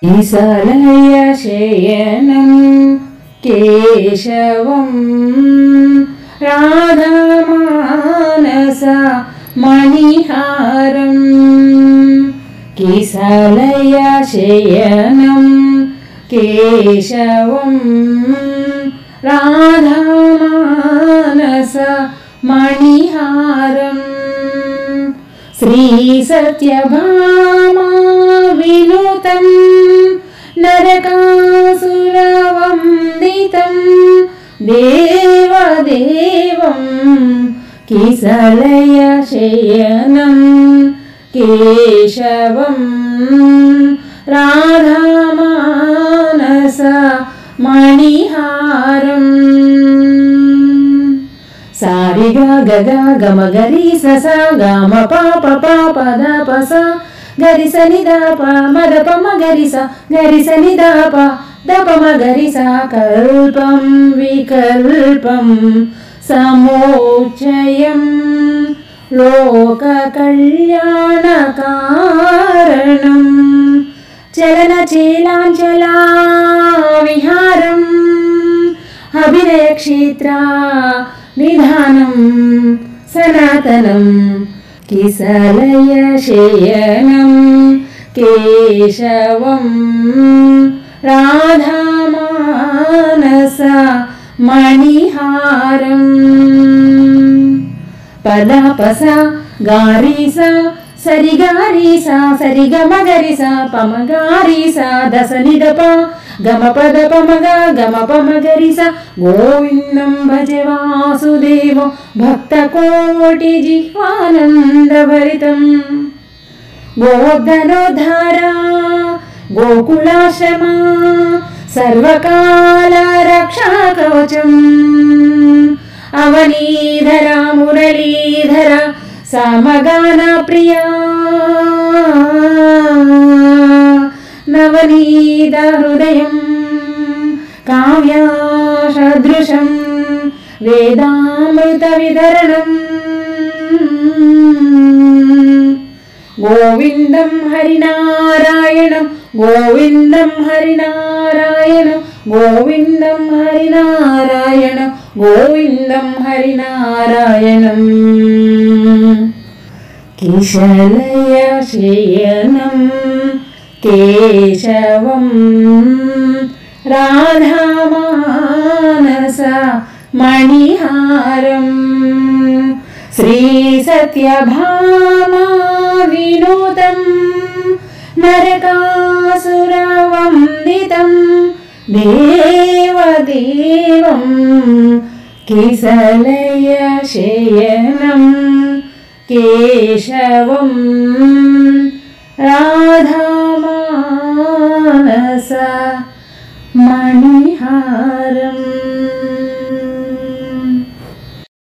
किसलय शयनं केशवं राधामानस मणिहारं किसलय शयनं केशवं राधामानस मणिहारं श्री सत्यभामा विनुतं नरकासुरवन्दितं देवदेवं किसलय शयनं केशवं राधामानस मणिहारम् सारिगा गगा गम गरि सा गम पाप पाप द प सा गरि स नि द प म द प म गरि स नि द प द प म गरि सा कल्पं विकल्पं समोच्चयं लोककल्याणकारणं चलनचेलाञ्चला विहारम् अभिनयक्षेत्रा निधानं सनातनं किसलय शयनं केशवं राधामानस मणिहारम् पदपसा गारिसा सरिगारिसा सरिगमगरिसा पमगारिसा दसनिदपा गम पद पमगा गम पमगरिसा गोविन्दं भजे वासुदेव भक्तकोटि जिह्वानन्दभरितं गोवर्धनोद्धारा गोकुलाश्रमा सर्वकाल रक्षाकवचम् अवनीधरा मुरलीधरा समगान प्रिया नवनीत हृदयं काव्यासदृशं वेदामृत वितरणं गोविन्दं हरिनारायणं गोविन्दं हरिनारायणं गोविन्दं हरिनारायणं गोविन्दं हरिनारायणं किसलय शयनं केशवं राधामानस मणिहारं श्री सत्यभामा विनुतं नरकासुरवन्दितं देवदेवं किसलय शयनं केशवं राधामानस मणिहारम्।